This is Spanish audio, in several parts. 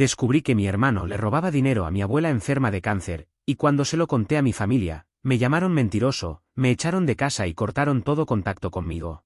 Descubrí que mi hermano le robaba dinero a mi abuela enferma de cáncer, y cuando se lo conté a mi familia, me llamaron mentiroso, me echaron de casa y cortaron todo contacto conmigo.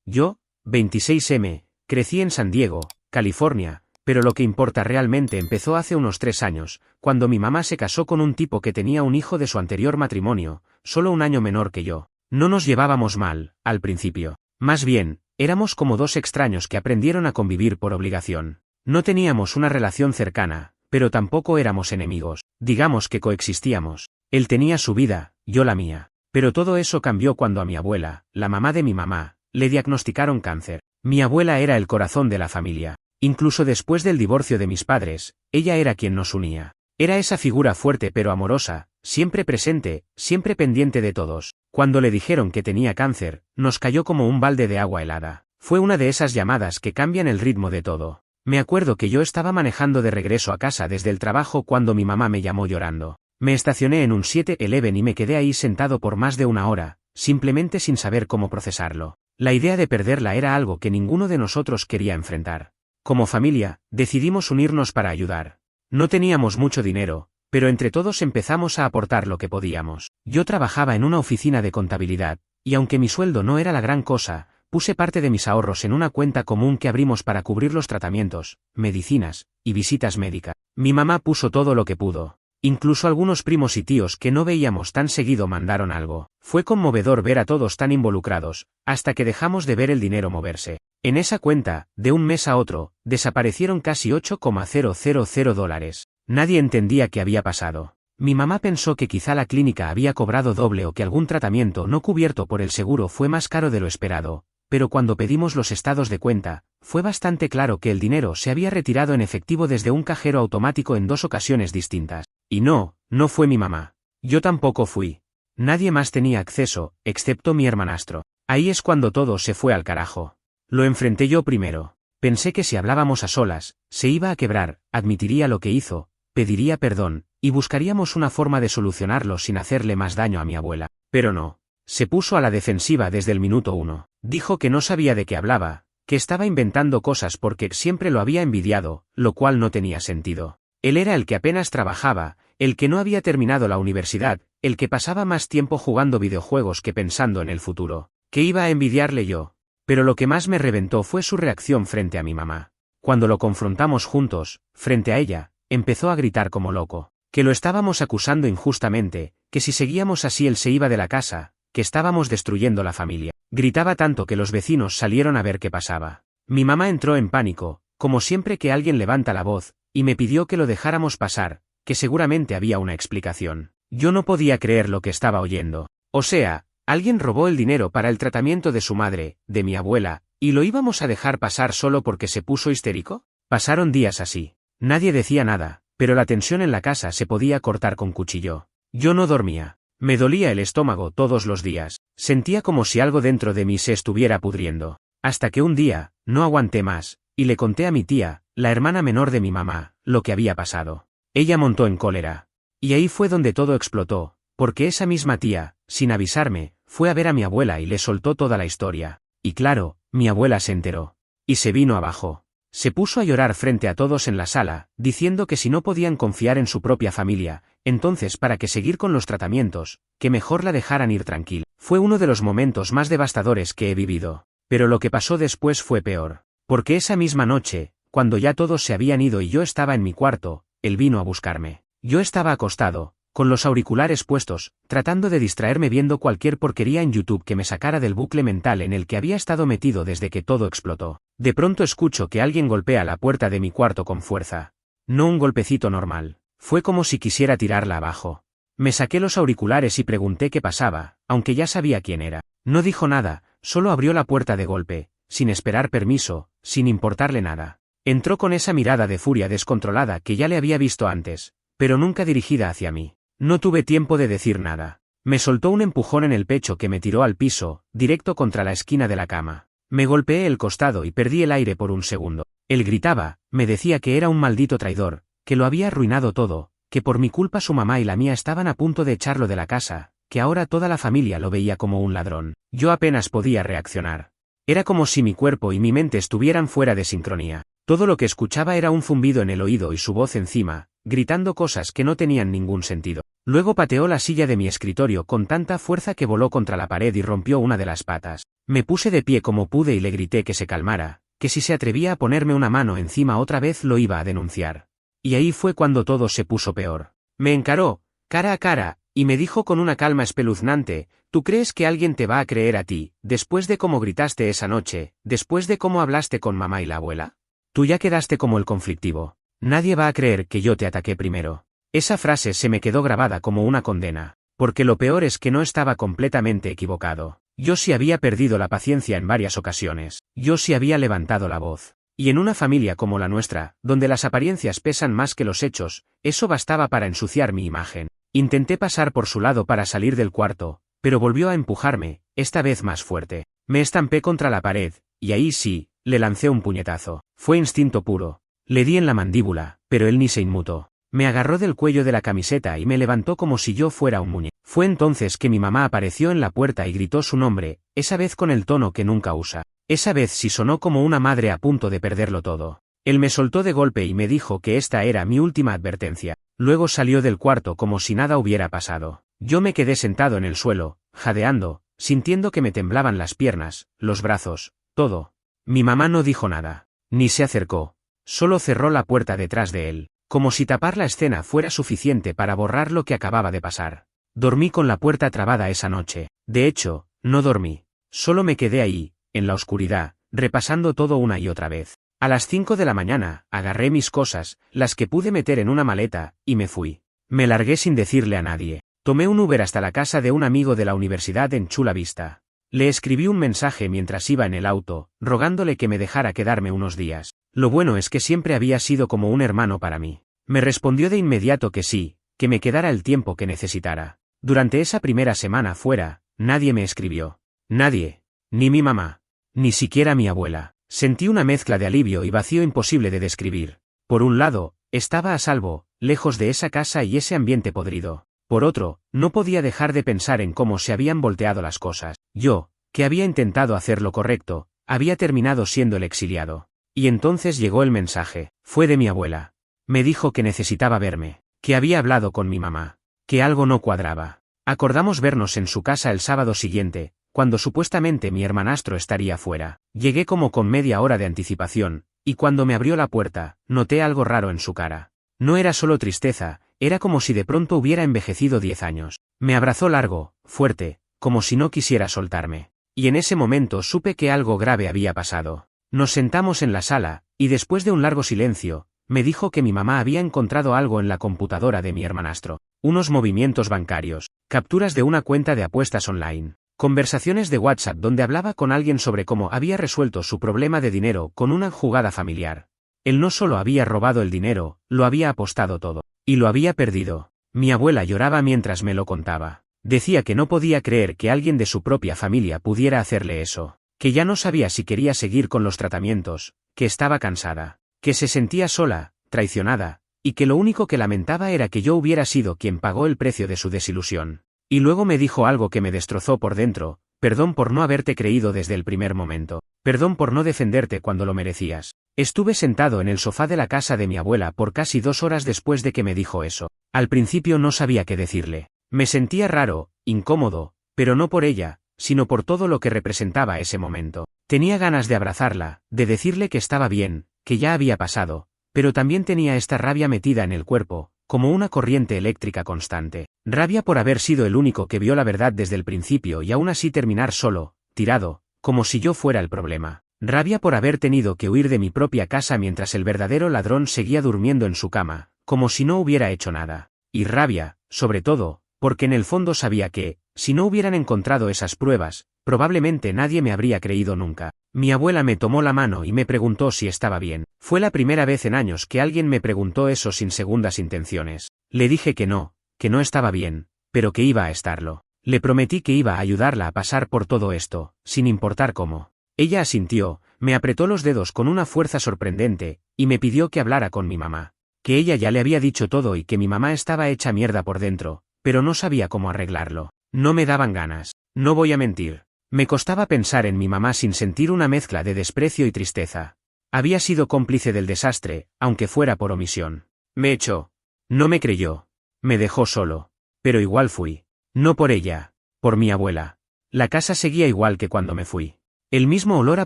Yo, 26M, crecí en San Diego, California, pero lo que importa realmente empezó hace unos 3 años, cuando mi mamá se casó con un tipo que tenía un hijo de su anterior matrimonio, solo un año menor que yo. No nos llevábamos mal, al principio. Más bien, éramos como dos extraños que aprendieron a convivir por obligación. No teníamos una relación cercana, pero tampoco éramos enemigos. Digamos que coexistíamos. Él tenía su vida, yo la mía. Pero todo eso cambió cuando a mi abuela, la mamá de mi mamá, le diagnosticaron cáncer. Mi abuela era el corazón de la familia. Incluso después del divorcio de mis padres, ella era quien nos unía. Era esa figura fuerte pero amorosa, siempre presente, siempre pendiente de todos. Cuando le dijeron que tenía cáncer, nos cayó como un balde de agua helada. Fue una de esas llamadas que cambian el ritmo de todo. Me acuerdo que yo estaba manejando de regreso a casa desde el trabajo cuando mi mamá me llamó llorando. Me estacioné en un 7-Eleven y me quedé ahí sentado por más de 1 hora, simplemente sin saber cómo procesarlo. La idea de perderla era algo que ninguno de nosotros quería enfrentar. Como familia, decidimos unirnos para ayudar. No teníamos mucho dinero, pero entre todos empezamos a aportar lo que podíamos. Yo trabajaba en una oficina de contabilidad, y aunque mi sueldo no era la gran cosa, puse parte de mis ahorros en una cuenta común que abrimos para cubrir los tratamientos, medicinas y visitas médicas. Mi mamá puso todo lo que pudo. Incluso algunos primos y tíos que no veíamos tan seguido mandaron algo. Fue conmovedor ver a todos tan involucrados, hasta que dejamos de ver el dinero moverse. En esa cuenta, de un mes a otro, desaparecieron casi $8,000. Nadie entendía qué había pasado. Mi mamá pensó que quizá la clínica había cobrado doble o que algún tratamiento no cubierto por el seguro fue más caro de lo esperado, pero cuando pedimos los estados de cuenta, fue bastante claro que el dinero se había retirado en efectivo desde un cajero automático en 2 ocasiones distintas. Y no fue mi mamá. Yo tampoco fui. Nadie más tenía acceso, excepto mi hermanastro. Ahí es cuando todo se fue al carajo. Lo enfrenté yo primero. Pensé que si hablábamos a solas, se iba a quebrar, admitiría lo que hizo, pediría perdón, y buscaríamos una forma de solucionarlo sin hacerle más daño a mi abuela. Pero no. Se puso a la defensiva desde el minuto 1. Dijo que no sabía de qué hablaba, que estaba inventando cosas porque siempre lo había envidiado, lo cual no tenía sentido. Él era el que apenas trabajaba, el que no había terminado la universidad, el que pasaba más tiempo jugando videojuegos que pensando en el futuro. ¿Qué iba a envidiarle yo? Pero lo que más me reventó fue su reacción frente a mi mamá. Cuando lo confrontamos juntos, frente a ella, empezó a gritar como loco, que lo estábamos acusando injustamente, que si seguíamos así él se iba de la casa, que estábamos destruyendo la familia. Gritaba tanto que los vecinos salieron a ver qué pasaba. Mi mamá entró en pánico, como siempre que alguien levanta la voz, y me pidió que lo dejáramos pasar, que seguramente había una explicación. Yo no podía creer lo que estaba oyendo. O sea, alguien robó el dinero para el tratamiento de su madre, de mi abuela, ¿y lo íbamos a dejar pasar solo porque se puso histérico? Pasaron días así. Nadie decía nada, pero la tensión en la casa se podía cortar con cuchillo. Yo no dormía. Me dolía el estómago todos los días. Sentía como si algo dentro de mí se estuviera pudriendo. Hasta que un día, no aguanté más, y le conté a mi tía, la hermana menor de mi mamá, lo que había pasado. Ella montó en cólera. Y ahí fue donde todo explotó, porque esa misma tía, sin avisarme, fue a ver a mi abuela y le soltó toda la historia. Y claro, mi abuela se enteró. Y se vino abajo. Se puso a llorar frente a todos en la sala, diciendo que si no podían confiar en su propia familia, entonces para qué seguir con los tratamientos, que mejor la dejaran ir tranquila. Fue uno de los momentos más devastadores que he vivido. Pero lo que pasó después fue peor. Porque esa misma noche, cuando ya todos se habían ido y yo estaba en mi cuarto, él vino a buscarme. Yo estaba acostado, con los auriculares puestos, tratando de distraerme viendo cualquier porquería en YouTube que me sacara del bucle mental en el que había estado metido desde que todo explotó. De pronto escucho que alguien golpea la puerta de mi cuarto con fuerza. No un golpecito normal. Fue como si quisiera tirarla abajo. Me saqué los auriculares y pregunté qué pasaba, aunque ya sabía quién era. No dijo nada, solo abrió la puerta de golpe, sin esperar permiso, sin importarle nada. Entró con esa mirada de furia descontrolada que ya le había visto antes, pero nunca dirigida hacia mí. No tuve tiempo de decir nada. Me soltó un empujón en el pecho que me tiró al piso, directo contra la esquina de la cama. Me golpeé el costado y perdí el aire por un segundo. Él gritaba, me decía que era un maldito traidor, que lo había arruinado todo, que por mi culpa su mamá y la mía estaban a punto de echarlo de la casa, que ahora toda la familia lo veía como un ladrón. Yo apenas podía reaccionar. Era como si mi cuerpo y mi mente estuvieran fuera de sincronía. Todo lo que escuchaba era un zumbido en el oído y su voz encima, gritando cosas que no tenían ningún sentido. Luego pateó la silla de mi escritorio con tanta fuerza que voló contra la pared y rompió una de las patas. Me puse de pie como pude y le grité que se calmara, que si se atrevía a ponerme una mano encima otra vez lo iba a denunciar. Y ahí fue cuando todo se puso peor. Me encaró, cara a cara, y me dijo con una calma espeluznante: ¿tú crees que alguien te va a creer a ti, después de cómo gritaste esa noche, después de cómo hablaste con mamá y la abuela? Tú ya quedaste como el conflictivo. Nadie va a creer que yo te ataqué primero. Esa frase se me quedó grabada como una condena, porque lo peor es que no estaba completamente equivocado. Yo sí había perdido la paciencia en varias ocasiones, yo sí había levantado la voz. Y en una familia como la nuestra, donde las apariencias pesan más que los hechos, eso bastaba para ensuciar mi imagen. Intenté pasar por su lado para salir del cuarto, pero volvió a empujarme, esta vez más fuerte. Me estampé contra la pared, y ahí sí, le lancé un puñetazo. Fue instinto puro. Le di en la mandíbula, pero él ni se inmutó. Me agarró del cuello de la camiseta y me levantó como si yo fuera un muñeco. Fue entonces que mi mamá apareció en la puerta y gritó su nombre, esa vez con el tono que nunca usa. Esa vez sí sonó como una madre a punto de perderlo todo. Él me soltó de golpe y me dijo que esta era mi última advertencia. Luego salió del cuarto como si nada hubiera pasado. Yo me quedé sentado en el suelo, jadeando, sintiendo que me temblaban las piernas, los brazos, todo. Mi mamá no dijo nada, ni se acercó. Solo cerró la puerta detrás de él, como si tapar la escena fuera suficiente para borrar lo que acababa de pasar. Dormí con la puerta trabada esa noche. De hecho, no dormí. Solo me quedé ahí, en la oscuridad, repasando todo una y otra vez. A las 5 de la mañana, agarré mis cosas, las que pude meter en una maleta, y me fui. Me largué sin decirle a nadie. Tomé un Uber hasta la casa de un amigo de la universidad en Chula Vista. Le escribí un mensaje mientras iba en el auto, rogándole que me dejara quedarme unos días. Lo bueno es que siempre había sido como un hermano para mí. Me respondió de inmediato que sí, que me quedara el tiempo que necesitara. Durante esa primera semana fuera, nadie me escribió. Nadie. Ni mi mamá. Ni siquiera mi abuela. Sentí una mezcla de alivio y vacío imposible de describir. Por un lado, estaba a salvo, lejos de esa casa y ese ambiente podrido. Por otro, no podía dejar de pensar en cómo se habían volteado las cosas. Yo, que había intentado hacer lo correcto, había terminado siendo el exiliado. Y entonces llegó el mensaje. Fue de mi abuela. Me dijo que necesitaba verme, que había hablado con mi mamá, que algo no cuadraba. Acordamos vernos en su casa el sábado siguiente, cuando supuestamente mi hermanastro estaría fuera. Llegué como con media hora de anticipación, y cuando me abrió la puerta, noté algo raro en su cara. No era solo tristeza, era como si de pronto hubiera envejecido 10 años. Me abrazó largo, fuerte, como si no quisiera soltarme. Y en ese momento supe que algo grave había pasado. Nos sentamos en la sala, y después de un largo silencio, me dijo que mi mamá había encontrado algo en la computadora de mi hermanastro. Unos movimientos bancarios, capturas de una cuenta de apuestas online, conversaciones de WhatsApp donde hablaba con alguien sobre cómo había resuelto su problema de dinero con una jugada familiar. Él no solo había robado el dinero, lo había apostado todo. Y lo había perdido. Mi abuela lloraba mientras me lo contaba. Decía que no podía creer que alguien de su propia familia pudiera hacerle eso. Que ya no sabía si quería seguir con los tratamientos, que estaba cansada, que se sentía sola, traicionada, y que lo único que lamentaba era que yo hubiera sido quien pagó el precio de su desilusión. Y luego me dijo algo que me destrozó por dentro: perdón por no haberte creído desde el primer momento. Perdón por no defenderte cuando lo merecías. Estuve sentado en el sofá de la casa de mi abuela por casi 2 horas después de que me dijo eso. Al principio no sabía qué decirle. Me sentía raro, incómodo, pero no por ella, sino por todo lo que representaba ese momento. Tenía ganas de abrazarla, de decirle que estaba bien, que ya había pasado, pero también tenía esta rabia metida en el cuerpo, como una corriente eléctrica constante. Rabia por haber sido el único que vio la verdad desde el principio y aún así terminar solo, tirado, como si yo fuera el problema. Rabia por haber tenido que huir de mi propia casa mientras el verdadero ladrón seguía durmiendo en su cama, como si no hubiera hecho nada. Y rabia, sobre todo, porque en el fondo sabía que, si no hubieran encontrado esas pruebas, probablemente nadie me habría creído nunca. Mi abuela me tomó la mano y me preguntó si estaba bien. Fue la primera vez en años que alguien me preguntó eso sin segundas intenciones. Le dije que no estaba bien, pero que iba a estarlo. Le prometí que iba a ayudarla a pasar por todo esto, sin importar cómo. Ella asintió, me apretó los dedos con una fuerza sorprendente, y me pidió que hablara con mi mamá. Que ella ya le había dicho todo y que mi mamá estaba hecha mierda por dentro, pero no sabía cómo arreglarlo. No me daban ganas. No voy a mentir. Me costaba pensar en mi mamá sin sentir una mezcla de desprecio y tristeza. Había sido cómplice del desastre, aunque fuera por omisión. Me echó. No me creyó. Me dejó solo. Pero igual fui. No por ella. Por mi abuela. La casa seguía igual que cuando me fui. El mismo olor a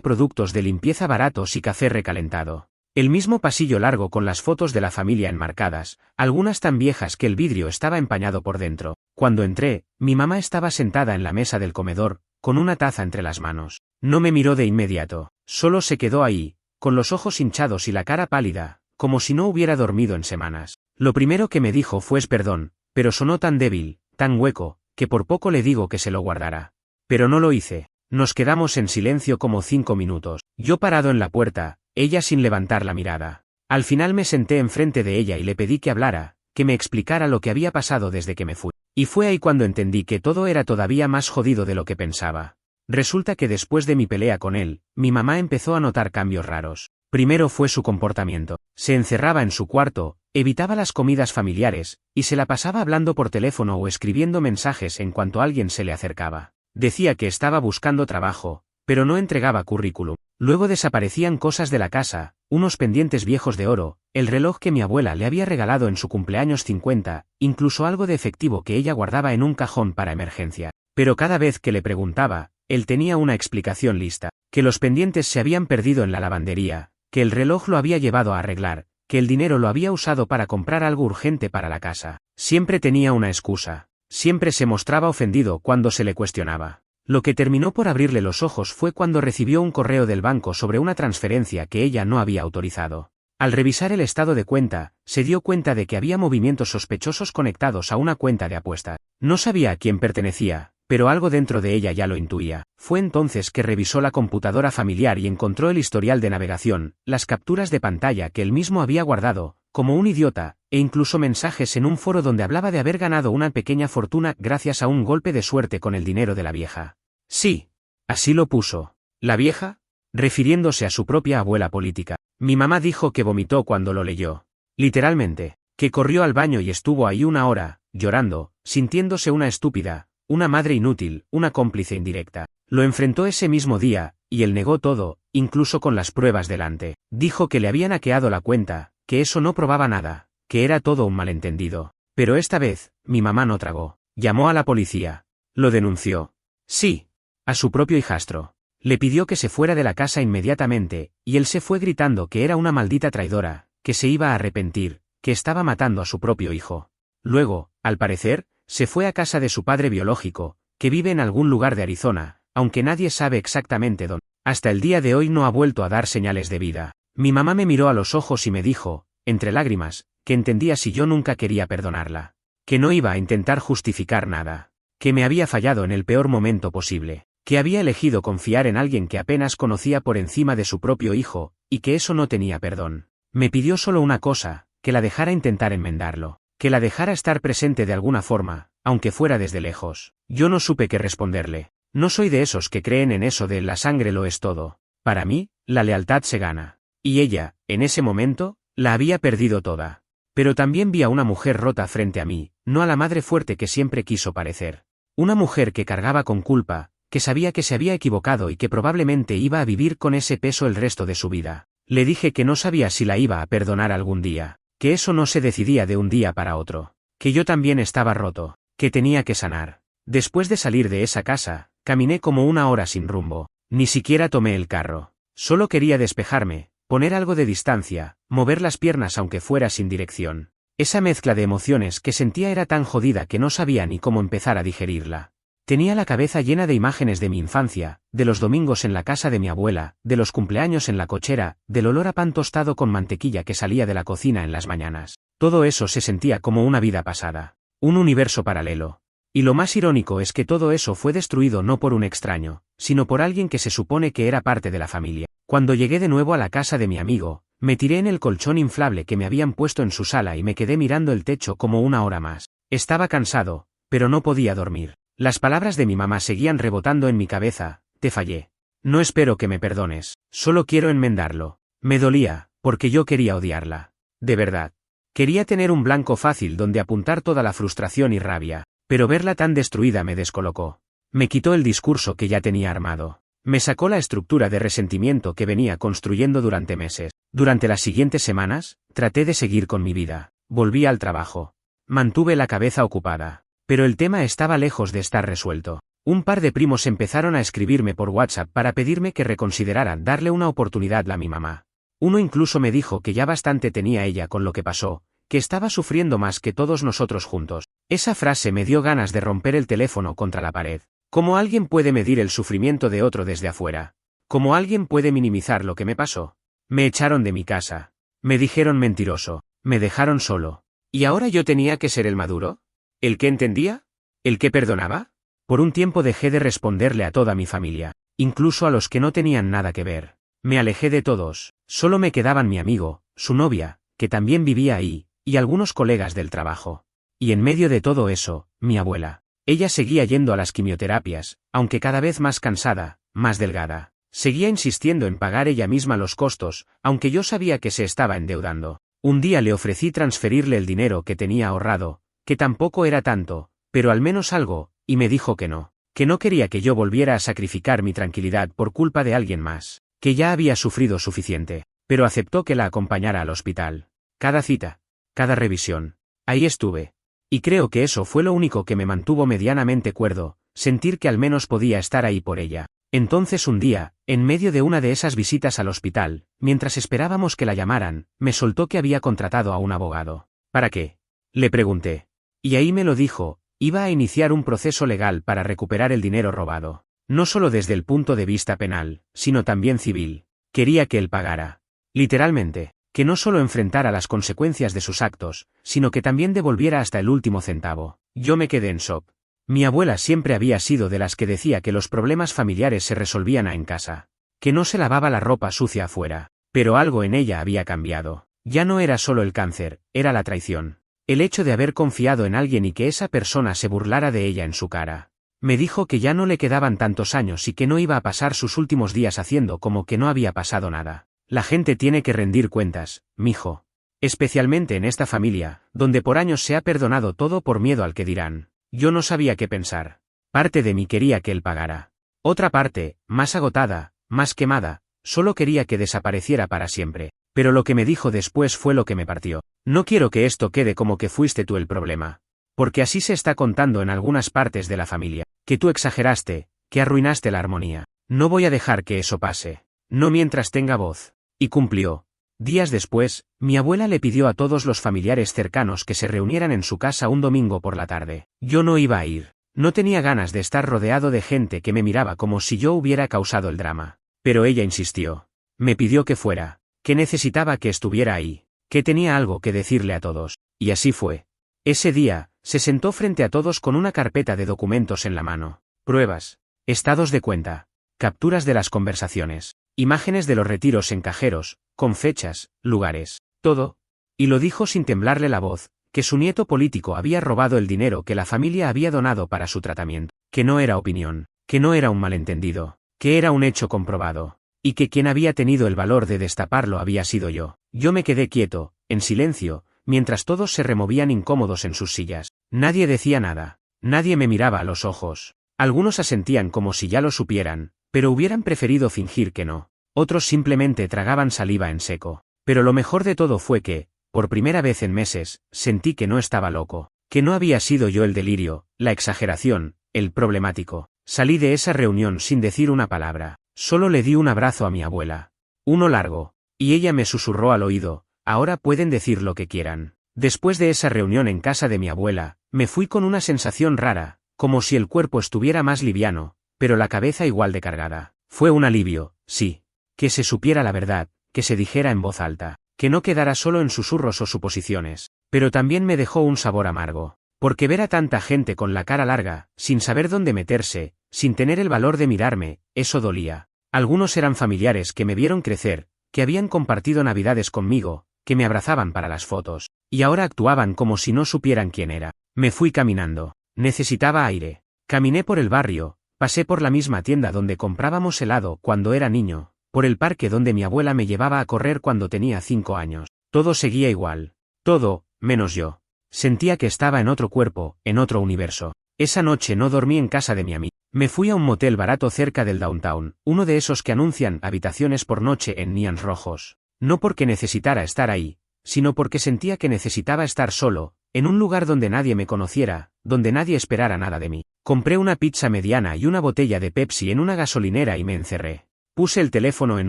productos de limpieza baratos y café recalentado. El mismo pasillo largo con las fotos de la familia enmarcadas, algunas tan viejas que el vidrio estaba empañado por dentro. Cuando entré, mi mamá estaba sentada en la mesa del comedor, con una taza entre las manos. No me miró de inmediato, solo se quedó ahí, con los ojos hinchados y la cara pálida, como si no hubiera dormido en semanas. Lo primero que me dijo fue perdón, pero sonó tan débil, tan hueco, que por poco le digo que se lo guardara. Pero no lo hice. Nos quedamos en silencio como 5 minutos, yo parado en la puerta, ella sin levantar la mirada. Al final me senté enfrente de ella y le pedí que hablara, que me explicara lo que había pasado desde que me fui. Y fue ahí cuando entendí que todo era todavía más jodido de lo que pensaba. Resulta que después de mi pelea con él, mi mamá empezó a notar cambios raros. Primero fue su comportamiento. Se encerraba en su cuarto, evitaba las comidas familiares, y se la pasaba hablando por teléfono o escribiendo mensajes en cuanto alguien se le acercaba. Decía que estaba buscando trabajo, pero no entregaba currículum. Luego desaparecían cosas de la casa, unos pendientes viejos de oro, el reloj que mi abuela le había regalado en su cumpleaños 50, incluso algo de efectivo que ella guardaba en un cajón para emergencia. Pero cada vez que le preguntaba, él tenía una explicación lista, que los pendientes se habían perdido en la lavandería, que el reloj lo había llevado a arreglar, que el dinero lo había usado para comprar algo urgente para la casa. Siempre tenía una excusa. Siempre se mostraba ofendido cuando se le cuestionaba. Lo que terminó por abrirle los ojos fue cuando recibió un correo del banco sobre una transferencia que ella no había autorizado. Al revisar el estado de cuenta, se dio cuenta de que había movimientos sospechosos conectados a una cuenta de apuestas. No sabía a quién pertenecía, pero algo dentro de ella ya lo intuía. Fue entonces que revisó la computadora familiar y encontró el historial de navegación, las capturas de pantalla que él mismo había guardado, como un idiota, e incluso mensajes en un foro donde hablaba de haber ganado una pequeña fortuna gracias a un golpe de suerte con el dinero de la vieja. Sí, así lo puso. ¿La vieja? Refiriéndose a su propia abuela política. Mi mamá dijo que vomitó cuando lo leyó. Literalmente, que corrió al baño y estuvo ahí 1 hora, llorando, sintiéndose una estúpida, una madre inútil, una cómplice indirecta. Lo enfrentó ese mismo día, y él negó todo, incluso con las pruebas delante. Dijo que le habían hackeado la cuenta, que eso no probaba nada, que era todo un malentendido. Pero esta vez, mi mamá no tragó. Llamó a la policía. Lo denunció. Sí. A su propio hijastro. Le pidió que se fuera de la casa inmediatamente, y él se fue gritando que era una maldita traidora, que se iba a arrepentir, que estaba matando a su propio hijo. Luego, al parecer, se fue a casa de su padre biológico, que vive en algún lugar de Arizona, aunque nadie sabe exactamente dónde. Hasta el día de hoy no ha vuelto a dar señales de vida. Mi mamá me miró a los ojos y me dijo, entre lágrimas, que entendía si yo nunca quería perdonarla. Que no iba a intentar justificar nada. Que me había fallado en el peor momento posible. Que había elegido confiar en alguien que apenas conocía por encima de su propio hijo, y que eso no tenía perdón. Me pidió solo una cosa, que la dejara intentar enmendarlo. Que la dejara estar presente de alguna forma, aunque fuera desde lejos. Yo no supe qué responderle. No soy de esos que creen en eso de la sangre lo es todo. Para mí, la lealtad se gana. Y ella, en ese momento, la había perdido toda. Pero también vi a una mujer rota frente a mí, no a la madre fuerte que siempre quiso parecer. Una mujer que cargaba con culpa, que sabía que se había equivocado y que probablemente iba a vivir con ese peso el resto de su vida. Le dije que no sabía si la iba a perdonar algún día, que eso no se decidía de un día para otro, que yo también estaba roto, que tenía que sanar. Después de salir de esa casa, caminé como 1 hora sin rumbo, ni siquiera tomé el carro. Solo quería despejarme, poner algo de distancia, mover las piernas aunque fuera sin dirección. Esa mezcla de emociones que sentía era tan jodida que no sabía ni cómo empezar a digerirla. Tenía la cabeza llena de imágenes de mi infancia, de los domingos en la casa de mi abuela, de los cumpleaños en la cochera, del olor a pan tostado con mantequilla que salía de la cocina en las mañanas. Todo eso se sentía como una vida pasada. Un universo paralelo. Y lo más irónico es que todo eso fue destruido no por un extraño, sino por alguien que se supone que era parte de la familia. Cuando llegué de nuevo a la casa de mi amigo, me tiré en el colchón inflable que me habían puesto en su sala y me quedé mirando el techo como 1 hora más. Estaba cansado, pero no podía dormir. Las palabras de mi mamá seguían rebotando en mi cabeza: te fallé. No espero que me perdones, solo quiero enmendarlo. Me dolía, porque yo quería odiarla. De verdad. Quería tener un blanco fácil donde apuntar toda la frustración y rabia, pero verla tan destruida me descolocó. Me quitó el discurso que ya tenía armado. Me sacó la estructura de resentimiento que venía construyendo durante meses. Durante las siguientes semanas, traté de seguir con mi vida. Volví al trabajo. Mantuve la cabeza ocupada. Pero el tema estaba lejos de estar resuelto. Un par de primos empezaron a escribirme por WhatsApp para pedirme que reconsiderara darle una oportunidad a mi mamá. Uno incluso me dijo que ya bastante tenía ella con lo que pasó, que estaba sufriendo más que todos nosotros juntos. Esa frase me dio ganas de romper el teléfono contra la pared. ¿Cómo alguien puede medir el sufrimiento de otro desde afuera? ¿Cómo alguien puede minimizar lo que me pasó? Me echaron de mi casa. Me dijeron mentiroso. Me dejaron solo. ¿Y ahora yo tenía que ser el maduro? ¿El que entendía? ¿El que perdonaba? Por un tiempo dejé de responderle a toda mi familia, incluso a los que no tenían nada que ver. Me alejé de todos. Solo me quedaban mi amigo, su novia, que también vivía ahí, y algunos colegas del trabajo. Y en medio de todo eso, mi abuela. Ella seguía yendo a las quimioterapias, aunque cada vez más cansada, más delgada. Seguía insistiendo en pagar ella misma los costos, aunque yo sabía que se estaba endeudando. Un día le ofrecí transferirle el dinero que tenía ahorrado, que tampoco era tanto, pero al menos algo, y me dijo que no quería que yo volviera a sacrificar mi tranquilidad por culpa de alguien más, que ya había sufrido suficiente, pero aceptó que la acompañara al hospital. Cada cita, cada revisión. Ahí estuve. Y creo que eso fue lo único que me mantuvo medianamente cuerdo, sentir que al menos podía estar ahí por ella. Entonces un día, en medio de una de esas visitas al hospital, mientras esperábamos que la llamaran, me soltó que había contratado a un abogado. ¿Para qué? Le pregunté. Y ahí me lo dijo, iba a iniciar un proceso legal para recuperar el dinero robado. No solo desde el punto de vista penal, sino también civil. Quería que él pagara. Literalmente, que no solo enfrentara las consecuencias de sus actos, sino que también devolviera hasta el último centavo. Yo me quedé en shock. Mi abuela siempre había sido de las que decía que los problemas familiares se resolvían en casa. Que no se lavaba la ropa sucia afuera. Pero algo en ella había cambiado. Ya no era solo el cáncer, era la traición. El hecho de haber confiado en alguien y que esa persona se burlara de ella en su cara. Me dijo que ya no le quedaban tantos años y que no iba a pasar sus últimos días haciendo como que no había pasado nada. La gente tiene que rendir cuentas, mijo. Especialmente en esta familia, donde por años se ha perdonado todo por miedo al que dirán. Yo no sabía qué pensar. Parte de mí quería que él pagara. Otra parte, más agotada, más quemada, solo quería que desapareciera para siempre. Pero lo que me dijo después fue lo que me partió. No quiero que esto quede como que fuiste tú el problema. Porque así se está contando en algunas partes de la familia. Que tú exageraste, que arruinaste la armonía. No voy a dejar que eso pase. No mientras tenga voz. Y cumplió. Días después, mi abuela le pidió a todos los familiares cercanos que se reunieran en su casa un domingo por la tarde. Yo no iba a ir. No tenía ganas de estar rodeado de gente que me miraba como si yo hubiera causado el drama. Pero ella insistió. Me pidió que fuera. Que necesitaba que estuviera ahí. Que tenía algo que decirle a todos. Y así fue. Ese día, se sentó frente a todos con una carpeta de documentos en la mano. Pruebas. Estados de cuenta. Capturas de las conversaciones. Imágenes de los retiros en cajeros, con fechas, lugares. Todo. Y lo dijo sin temblarle la voz, que su nieto político había robado el dinero que la familia había donado para su tratamiento. Que no era opinión. Que no era un malentendido. Que era un hecho comprobado. Y que quien había tenido el valor de destaparlo había sido yo. Yo me quedé quieto, en silencio, mientras todos se removían incómodos en sus sillas. Nadie decía nada. Nadie me miraba a los ojos. Algunos asentían como si ya lo supieran, pero hubieran preferido fingir que no. Otros simplemente tragaban saliva en seco. Pero lo mejor de todo fue que, por primera vez en meses, sentí que no estaba loco. Que no había sido yo el delirio, la exageración, el problemático. Salí de esa reunión sin decir una palabra. Solo le di un abrazo a mi abuela. Uno largo. Y ella me susurró al oído, ahora pueden decir lo que quieran. Después de esa reunión en casa de mi abuela, me fui con una sensación rara, como si el cuerpo estuviera más liviano, pero la cabeza igual de cargada. Fue un alivio, sí. Que se supiera la verdad, que se dijera en voz alta, que no quedara solo en susurros o suposiciones. Pero también me dejó un sabor amargo. Porque ver a tanta gente con la cara larga, sin saber dónde meterse, sin tener el valor de mirarme, eso dolía. Algunos eran familiares que me vieron crecer, que habían compartido navidades conmigo, que me abrazaban para las fotos, y ahora actuaban como si no supieran quién era. Me fui caminando. Necesitaba aire. Caminé por el barrio, pasé por la misma tienda donde comprábamos helado cuando era niño, por el parque donde mi abuela me llevaba a correr cuando tenía 5 años. Todo seguía igual. Todo, menos yo. Sentía que estaba en otro cuerpo, en otro universo. Esa noche no dormí en casa de mi amiga. Me fui a un motel barato cerca del downtown, uno de esos que anuncian habitaciones por noche en neones rojos. No porque necesitara estar ahí, sino porque sentía que necesitaba estar solo, en un lugar donde nadie me conociera, donde nadie esperara nada de mí. Compré una pizza mediana y una botella de Pepsi en una gasolinera y me encerré. Puse el teléfono en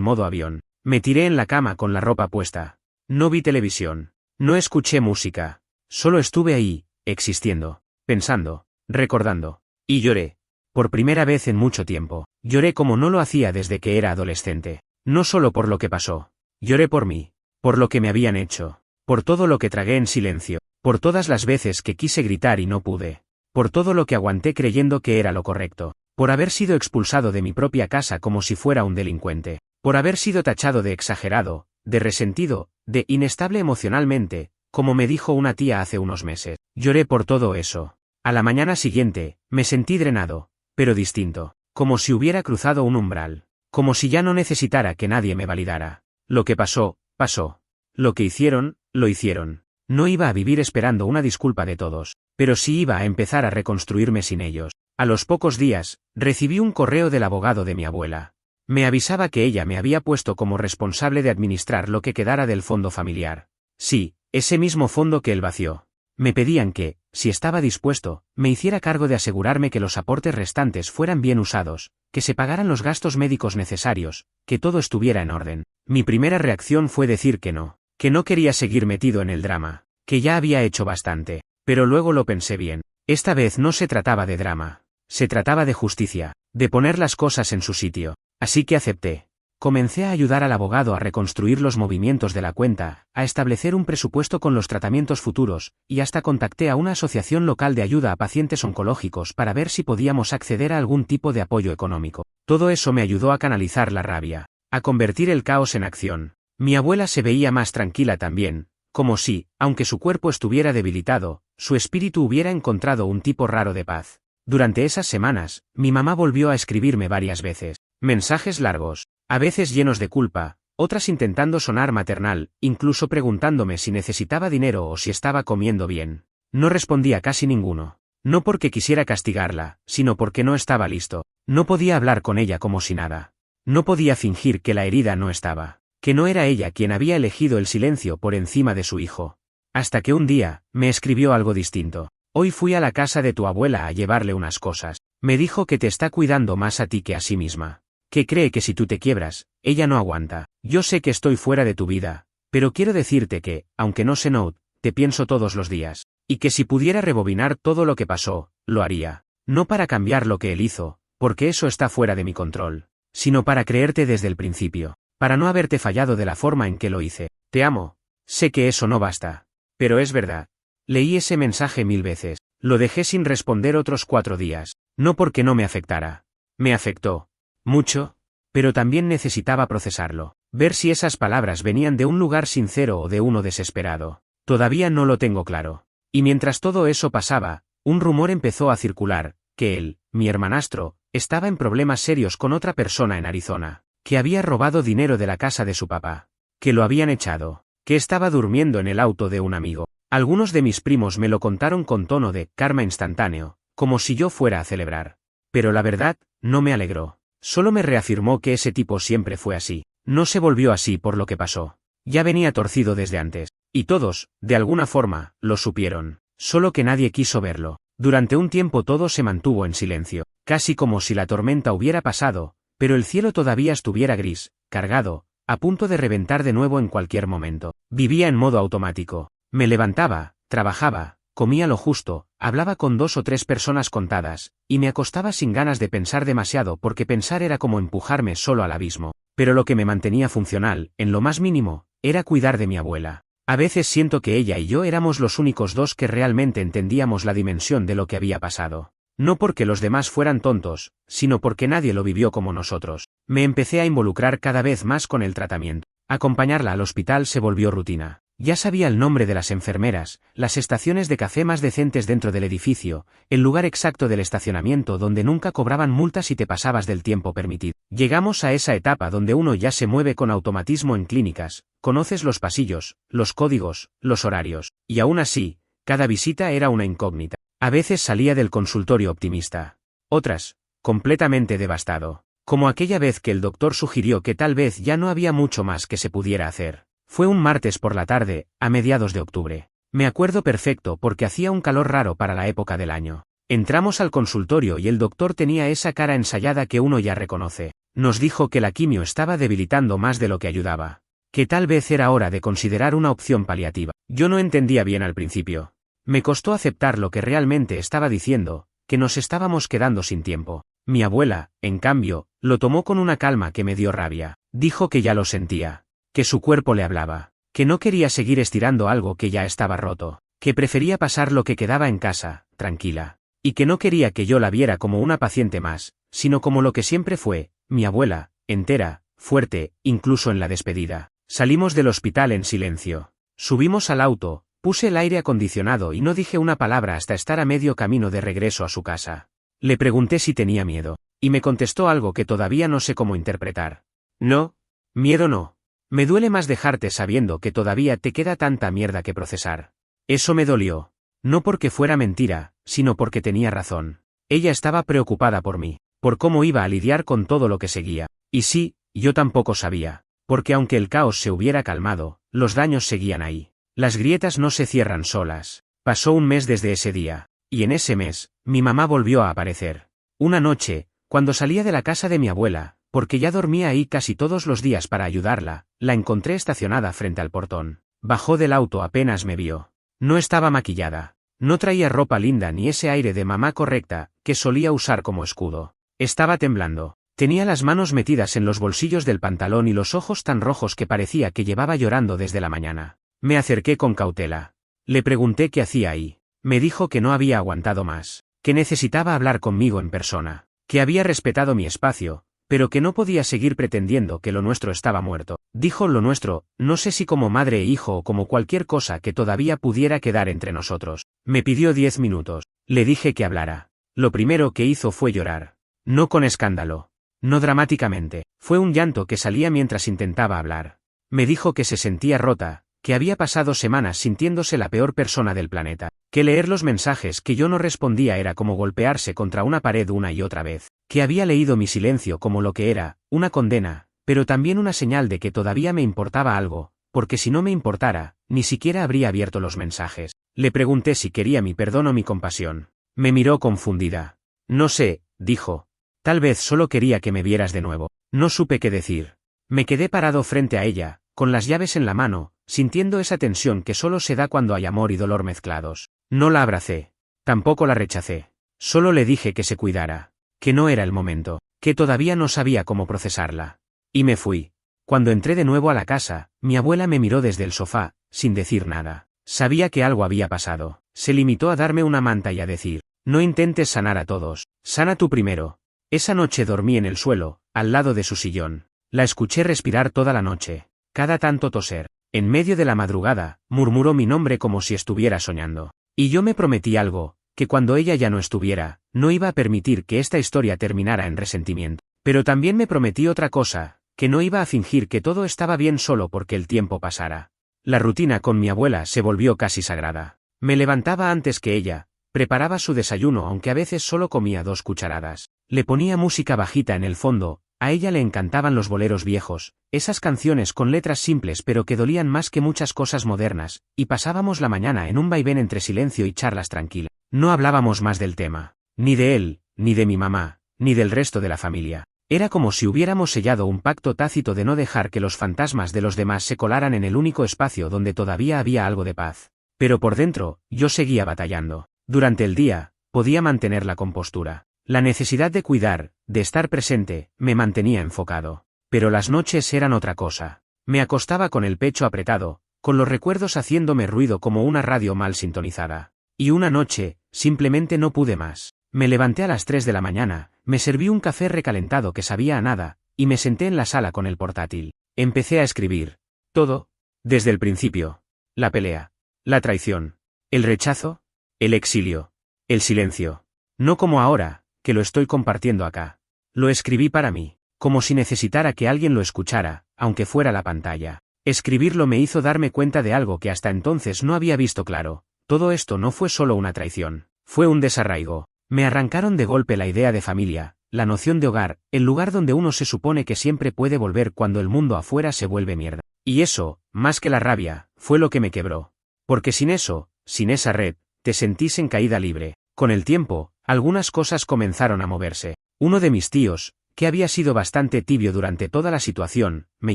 modo avión. Me tiré en la cama con la ropa puesta. No vi televisión. No escuché música. Solo estuve ahí, existiendo, pensando, recordando. Y lloré. Por primera vez en mucho tiempo. Lloré como no lo hacía desde que era adolescente. No solo por lo que pasó. Lloré por mí. Por lo que me habían hecho. Por todo lo que tragué en silencio. Por todas las veces que quise gritar y no pude. Por todo lo que aguanté creyendo que era lo correcto. Por haber sido expulsado de mi propia casa como si fuera un delincuente. Por haber sido tachado de exagerado, de resentido, de inestable emocionalmente, como me dijo una tía hace unos meses. Lloré por todo eso. A la mañana siguiente, me sentí drenado, pero distinto. Como si hubiera cruzado un umbral. Como si ya no necesitara que nadie me validara. Lo que pasó, pasó. Lo que hicieron, lo hicieron. No iba a vivir esperando una disculpa de todos, pero sí iba a empezar a reconstruirme sin ellos. A los pocos días, recibí un correo del abogado de mi abuela. Me avisaba que ella me había puesto como responsable de administrar lo que quedara del fondo familiar. Sí, ese mismo fondo que él vació. Me pedían que, si estaba dispuesto, me hiciera cargo de asegurarme que los aportes restantes fueran bien usados, que se pagaran los gastos médicos necesarios, que todo estuviera en orden. Mi primera reacción fue decir que no quería seguir metido en el drama, que ya había hecho bastante, pero luego lo pensé bien. Esta vez no se trataba de drama, se trataba de justicia, de poner las cosas en su sitio, así que acepté. Comencé a ayudar al abogado a reconstruir los movimientos de la cuenta, a establecer un presupuesto con los tratamientos futuros, y hasta contacté a una asociación local de ayuda a pacientes oncológicos para ver si podíamos acceder a algún tipo de apoyo económico. Todo eso me ayudó a canalizar la rabia, a convertir el caos en acción. Mi abuela se veía más tranquila también, como si, aunque su cuerpo estuviera debilitado, su espíritu hubiera encontrado un tipo raro de paz. Durante esas semanas, mi mamá volvió a escribirme varias veces. Mensajes largos, a veces llenos de culpa, otras intentando sonar maternal, incluso preguntándome si necesitaba dinero o si estaba comiendo bien. No respondía casi ninguno. No porque quisiera castigarla, sino porque no estaba listo. No podía hablar con ella como si nada. No podía fingir que la herida no estaba. Que no era ella quien había elegido el silencio por encima de su hijo. Hasta que un día, me escribió algo distinto. Hoy fui a la casa de tu abuela a llevarle unas cosas. Me dijo que te está cuidando más a ti que a sí misma. Que cree que si tú te quiebras, ella no aguanta. Yo sé que estoy fuera de tu vida, pero quiero decirte que, aunque no sé Note, te pienso todos los días. Y que si pudiera rebobinar todo lo que pasó, lo haría. No para cambiar lo que él hizo, porque eso está fuera de mi control, sino para creerte desde el principio. Para no haberte fallado de la forma en que lo hice. Te amo. Sé que eso no basta. Pero es verdad. Leí ese mensaje 1000 veces. Lo dejé sin responder otros 4 días. No porque no me afectara. Me afectó. Mucho. Pero también necesitaba procesarlo. Ver si esas palabras venían de un lugar sincero o de uno desesperado. Todavía no lo tengo claro. Y mientras todo eso pasaba, un rumor empezó a circular, que él, mi hermanastro, estaba en problemas serios con otra persona en Arizona. Que había robado dinero de la casa de su papá. Que lo habían echado. Que estaba durmiendo en el auto de un amigo. Algunos de mis primos me lo contaron con tono de karma instantáneo, como si yo fuera a celebrar. Pero la verdad, no me alegró. Solo me reafirmó que ese tipo siempre fue así. No se volvió así por lo que pasó. Ya venía torcido desde antes. Y todos, de alguna forma, lo supieron. Solo que nadie quiso verlo. Durante un tiempo todo se mantuvo en silencio. Casi como si la tormenta hubiera pasado, pero el cielo todavía estuviera gris, cargado, a punto de reventar de nuevo en cualquier momento. Vivía en modo automático. Me levantaba, trabajaba, comía lo justo, hablaba con 2 o 3 personas contadas, y me acostaba sin ganas de pensar demasiado porque pensar era como empujarme solo al abismo. Pero lo que me mantenía funcional, en lo más mínimo, era cuidar de mi abuela. A veces siento que ella y yo éramos los únicos dos que realmente entendíamos la dimensión de lo que había pasado. No porque los demás fueran tontos, sino porque nadie lo vivió como nosotros. Me empecé a involucrar cada vez más con el tratamiento. Acompañarla al hospital se volvió rutina. Ya sabía el nombre de las enfermeras, las estaciones de café más decentes dentro del edificio, el lugar exacto del estacionamiento donde nunca cobraban multas si te pasabas del tiempo permitido. Llegamos a esa etapa donde uno ya se mueve con automatismo en clínicas, conoces los pasillos, los códigos, los horarios, y aún así, cada visita era una incógnita. A veces salía del consultorio optimista. Otras, completamente devastado. Como aquella vez que el doctor sugirió que tal vez ya no había mucho más que se pudiera hacer. Fue un martes por la tarde, a mediados de octubre. Me acuerdo perfecto porque hacía un calor raro para la época del año. Entramos al consultorio y el doctor tenía esa cara ensayada que uno ya reconoce. Nos dijo que la quimio estaba debilitando más de lo que ayudaba. Que tal vez era hora de considerar una opción paliativa. Yo no entendía bien al principio. Me costó aceptar lo que realmente estaba diciendo, que nos estábamos quedando sin tiempo. Mi abuela, en cambio, lo tomó con una calma que me dio rabia. Dijo que ya lo sentía. Que su cuerpo le hablaba. Que no quería seguir estirando algo que ya estaba roto. Que prefería pasar lo que quedaba en casa, tranquila. Y que no quería que yo la viera como una paciente más, sino como lo que siempre fue, mi abuela, entera, fuerte, incluso en la despedida. Salimos del hospital en silencio. Subimos al auto, puse el aire acondicionado y no dije una palabra hasta estar a medio camino de regreso a su casa. Le pregunté si tenía miedo, y me contestó algo que todavía no sé cómo interpretar. No, miedo no. Me duele más dejarte sabiendo que todavía te queda tanta mierda que procesar. Eso me dolió. No porque fuera mentira, sino porque tenía razón. Ella estaba preocupada por mí, por cómo iba a lidiar con todo lo que seguía. Y sí, yo tampoco sabía, porque aunque el caos se hubiera calmado, los daños seguían ahí. Las grietas no se cierran solas. Pasó un mes desde ese día, y en ese mes, mi mamá volvió a aparecer. Una noche, cuando salía de la casa de mi abuela, porque ya dormía ahí casi todos los días para ayudarla, la encontré estacionada frente al portón. Bajó del auto apenas me vio. No estaba maquillada. No traía ropa linda ni ese aire de mamá correcta, que solía usar como escudo. Estaba temblando. Tenía las manos metidas en los bolsillos del pantalón y los ojos tan rojos que parecía que llevaba llorando desde la mañana. Me acerqué con cautela. Le pregunté qué hacía ahí. Me dijo que no había aguantado más, que necesitaba hablar conmigo en persona, que había respetado mi espacio, pero que no podía seguir pretendiendo que lo nuestro estaba muerto. Dijo lo nuestro, no sé si como madre e hijo o como cualquier cosa que todavía pudiera quedar entre nosotros. Me pidió 10 minutos. Le dije que hablara. Lo primero que hizo fue llorar. No con escándalo. No dramáticamente. Fue un llanto que salía mientras intentaba hablar. Me dijo que se sentía rota, que había pasado semanas sintiéndose la peor persona del planeta, que leer los mensajes que yo no respondía era como golpearse contra una pared una y otra vez, que había leído mi silencio como lo que era, una condena, pero también una señal de que todavía me importaba algo, porque si no me importara, ni siquiera habría abierto los mensajes. Le pregunté si quería mi perdón o mi compasión. Me miró confundida. No sé, dijo. Tal vez solo quería que me vieras de nuevo. No supe qué decir. Me quedé parado frente a ella, con las llaves en la mano, sintiendo esa tensión que solo se da cuando hay amor y dolor mezclados. No la abracé. Tampoco la rechacé. Solo le dije que se cuidara. Que no era el momento. Que todavía no sabía cómo procesarla. Y me fui. Cuando entré de nuevo a la casa, mi abuela me miró desde el sofá, sin decir nada. Sabía que algo había pasado. Se limitó a darme una manta y a decir, no intentes sanar a todos. Sana tú primero. Esa noche dormí en el suelo, al lado de su sillón. La escuché respirar toda la noche. Cada tanto toser. En medio de la madrugada, murmuró mi nombre como si estuviera soñando. Y yo me prometí algo, que cuando ella ya no estuviera, no iba a permitir que esta historia terminara en resentimiento. Pero también me prometí otra cosa, que no iba a fingir que todo estaba bien solo porque el tiempo pasara. La rutina con mi abuela se volvió casi sagrada. Me levantaba antes que ella, preparaba su desayuno aunque a veces solo comía 2 cucharadas. Le ponía música bajita en el fondo. A ella le encantaban los boleros viejos, esas canciones con letras simples pero que dolían más que muchas cosas modernas, y pasábamos la mañana en un vaivén entre silencio y charlas tranquilas. No hablábamos más del tema, ni de él, ni de mi mamá, ni del resto de la familia. Era como si hubiéramos sellado un pacto tácito de no dejar que los fantasmas de los demás se colaran en el único espacio donde todavía había algo de paz. Pero por dentro, yo seguía batallando. Durante el día, podía mantener la compostura. La necesidad de cuidar, de estar presente, me mantenía enfocado. Pero las noches eran otra cosa. Me acostaba con el pecho apretado, con los recuerdos haciéndome ruido como una radio mal sintonizada. Y una noche, simplemente no pude más. Me levanté a las 3 de la mañana, me serví un café recalentado que sabía a nada, y me senté en la sala con el portátil. Empecé a escribir. Todo. Desde el principio. La pelea. La traición. El rechazo. El exilio. El silencio. No como ahora, que lo estoy compartiendo acá. Lo escribí para mí, como si necesitara que alguien lo escuchara, aunque fuera la pantalla. Escribirlo me hizo darme cuenta de algo que hasta entonces no había visto claro. Todo esto no fue solo una traición. Fue un desarraigo. Me arrancaron de golpe la idea de familia, la noción de hogar, el lugar donde uno se supone que siempre puede volver cuando el mundo afuera se vuelve mierda. Y eso, más que la rabia, fue lo que me quebró. Porque sin eso, sin esa red, te sentís en caída libre. Con el tiempo, algunas cosas comenzaron a moverse. Uno de mis tíos, que había sido bastante tibio durante toda la situación, me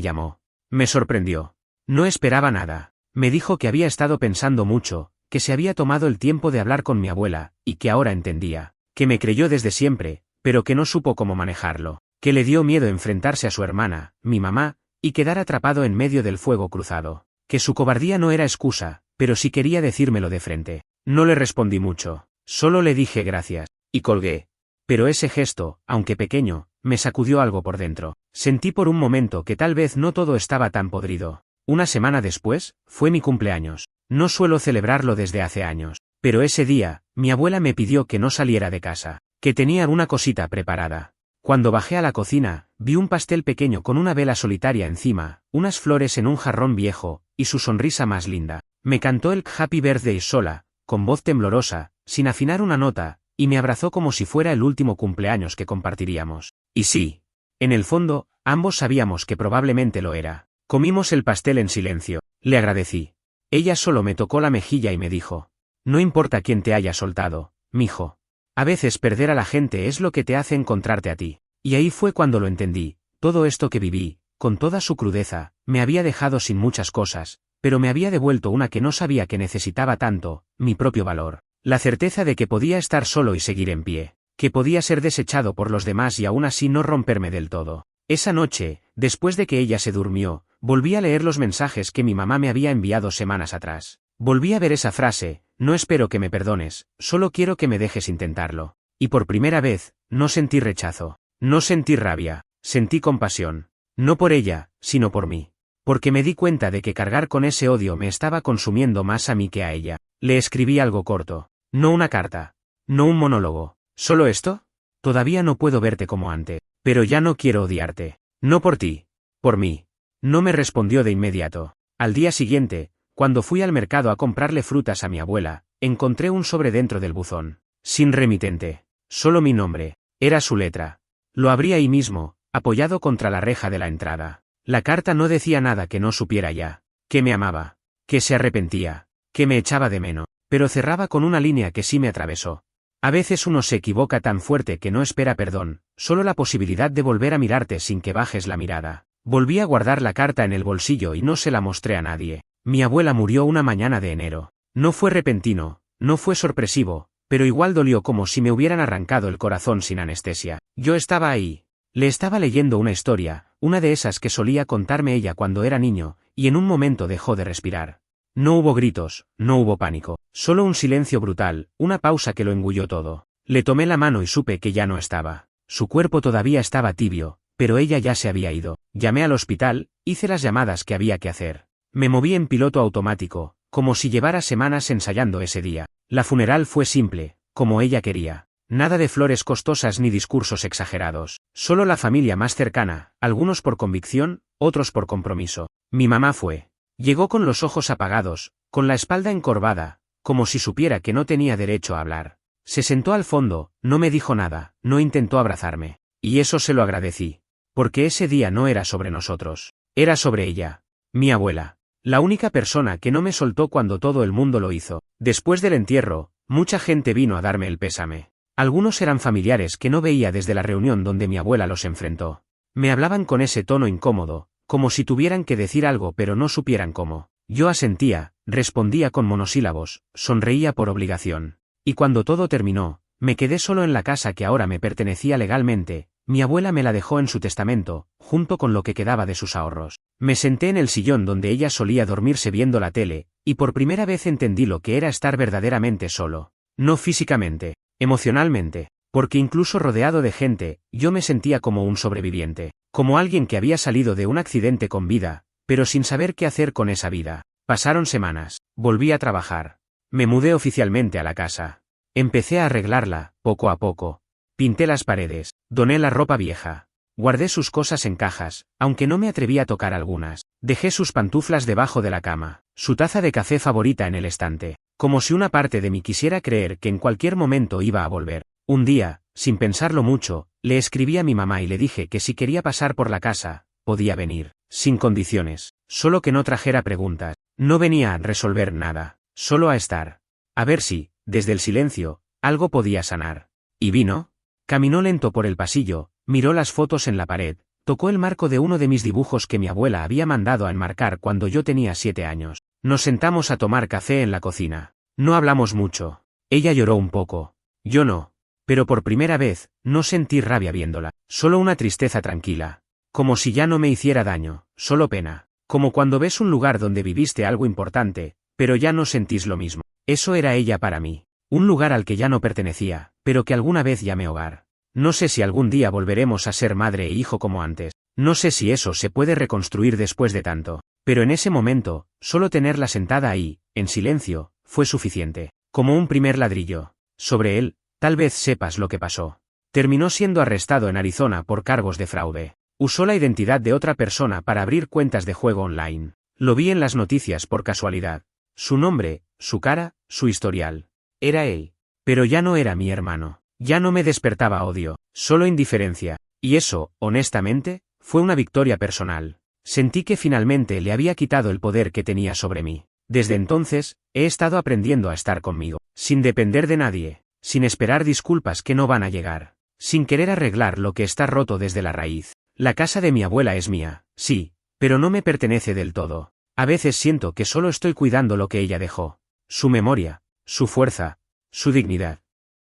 llamó. Me sorprendió. No esperaba nada. Me dijo que había estado pensando mucho, que se había tomado el tiempo de hablar con mi abuela, y que ahora entendía, que me creyó desde siempre, pero que no supo cómo manejarlo, que le dio miedo enfrentarse a su hermana, mi mamá, y quedar atrapado en medio del fuego cruzado, que su cobardía no era excusa, pero sí quería decírmelo de frente. No le respondí mucho, solo le dije gracias, y colgué. Pero ese gesto, aunque pequeño, me sacudió algo por dentro. Sentí por un momento que tal vez no todo estaba tan podrido. Una semana después, fue mi cumpleaños. No suelo celebrarlo desde hace años, pero ese día, mi abuela me pidió que no saliera de casa, que tenía una cosita preparada. Cuando bajé a la cocina, vi un pastel pequeño con una vela solitaria encima, unas flores en un jarrón viejo, y su sonrisa más linda. Me cantó el Happy Birthday sola, con voz temblorosa, sin afinar una nota, y me abrazó como si fuera el último cumpleaños que compartiríamos. Y sí, en el fondo, ambos sabíamos que probablemente lo era. Comimos el pastel en silencio. Le agradecí. Ella solo me tocó la mejilla y me dijo: no importa quién te haya soltado, mijo. A veces perder a la gente es lo que te hace encontrarte a ti. Y ahí fue cuando lo entendí. Todo esto que viví, con toda su crudeza, me había dejado sin muchas cosas, pero me había devuelto una que no sabía que necesitaba tanto, mi propio valor. La certeza de que podía estar solo y seguir en pie, que podía ser desechado por los demás y aún así no romperme del todo. Esa noche, después de que ella se durmió, volví a leer los mensajes que mi mamá me había enviado semanas atrás. Volví a ver esa frase: no espero que me perdones, solo quiero que me dejes intentarlo. Y por primera vez, no sentí rechazo, no sentí rabia, sentí compasión. No por ella, sino por mí. Porque me di cuenta de que cargar con ese odio me estaba consumiendo más a mí que a ella. Le escribí algo corto. No una carta. No un monólogo. ¿Solo esto? Todavía no puedo verte como antes. Pero ya no quiero odiarte. No por ti. Por mí. No me respondió de inmediato. Al día siguiente, cuando fui al mercado a comprarle frutas a mi abuela, encontré un sobre dentro del buzón. Sin remitente. Solo mi nombre. Era su letra. Lo abrí ahí mismo, apoyado contra la reja de la entrada. La carta no decía nada que no supiera ya. Que me amaba. Que se arrepentía. Que me echaba de menos. Pero cerraba con una línea que sí me atravesó. A veces uno se equivoca tan fuerte que no espera perdón, solo la posibilidad de volver a mirarte sin que bajes la mirada. Volví a guardar la carta en el bolsillo y no se la mostré a nadie. Mi abuela murió una mañana de enero. No fue repentino, no fue sorpresivo, pero igual dolió como si me hubieran arrancado el corazón sin anestesia. Yo estaba ahí. Le estaba leyendo una historia, una de esas que solía contarme ella cuando era niño, y en un momento dejó de respirar. No hubo gritos, no hubo pánico, solo un silencio brutal, una pausa que lo engulló todo. Le tomé la mano y supe que ya no estaba. Su cuerpo todavía estaba tibio, pero ella ya se había ido. Llamé al hospital, hice las llamadas que había que hacer. Me moví en piloto automático, como si llevara semanas ensayando ese día. La funeral fue simple, como ella quería. Nada de flores costosas ni discursos exagerados. Solo la familia más cercana, algunos por convicción, otros por compromiso. Mi mamá fue. Llegó con los ojos apagados, con la espalda encorvada, como si supiera que no tenía derecho a hablar. Se sentó al fondo, no me dijo nada, no intentó abrazarme. Y eso se lo agradecí. Porque ese día no era sobre nosotros. Era sobre ella. Mi abuela. La única persona que no me soltó cuando todo el mundo lo hizo. Después del entierro, mucha gente vino a darme el pésame. Algunos eran familiares que no veía desde la reunión donde mi abuela los enfrentó. Me hablaban con ese tono incómodo, como si tuvieran que decir algo pero no supieran cómo. Yo asentía, respondía con monosílabos, sonreía por obligación. Y cuando todo terminó, me quedé solo en la casa que ahora me pertenecía legalmente. Mi abuela me la dejó en su testamento, junto con lo que quedaba de sus ahorros. Me senté en el sillón donde ella solía dormirse viendo la tele, y por primera vez entendí lo que era estar verdaderamente solo. No físicamente, emocionalmente. Porque incluso rodeado de gente, yo me sentía como un sobreviviente, como alguien que había salido de un accidente con vida, pero sin saber qué hacer con esa vida. Pasaron semanas, volví a trabajar. Me mudé oficialmente a la casa. Empecé a arreglarla, poco a poco. Pinté las paredes, doné la ropa vieja. Guardé sus cosas en cajas, aunque no me atreví a tocar algunas. Dejé sus pantuflas debajo de la cama, su taza de café favorita en el estante. como si una parte de mí quisiera creer que en cualquier momento iba a volver. Un día, sin pensarlo mucho, le escribí a mi mamá y le dije que si quería pasar por la casa, podía venir, sin condiciones, solo que no trajera preguntas. No venía a resolver nada, solo a estar. A ver si, desde el silencio, algo podía sanar. Y vino. Caminó lento por el pasillo, miró las fotos en la pared, tocó el marco de uno de mis dibujos que mi abuela había mandado a enmarcar cuando yo tenía 7 años. Nos sentamos a tomar café en la cocina. No hablamos mucho. Ella lloró un poco. Yo no. Pero por primera vez, no sentí rabia viéndola, solo una tristeza tranquila. Como si ya no me hiciera daño, solo pena. Como cuando ves un lugar donde viviste algo importante, pero ya no sentís lo mismo. Eso era ella para mí. Un lugar al que ya no pertenecía, pero que alguna vez llamé hogar. No sé si algún día volveremos a ser madre e hijo como antes. No sé si eso se puede reconstruir después de tanto. Pero en ese momento, solo tenerla sentada ahí, en silencio, fue suficiente. Como un primer ladrillo. Sobre él, tal vez sepas lo que pasó. Terminó siendo arrestado en Arizona por cargos de fraude. Usó la identidad de otra persona para abrir cuentas de juego online. Lo vi en las noticias por casualidad. Su nombre, su cara, su historial. Era él. Pero ya no era mi hermano. Ya no me despertaba odio, solo indiferencia. Y eso, honestamente, fue una victoria personal. Sentí que finalmente le había quitado el poder que tenía sobre mí. Desde entonces, he estado aprendiendo a estar conmigo, sin depender de nadie, sin esperar disculpas que no van a llegar, sin querer arreglar lo que está roto desde la raíz. La casa de mi abuela es mía, sí, pero no me pertenece del todo. A veces siento que solo estoy cuidando lo que ella dejó. Su memoria, su fuerza, su dignidad.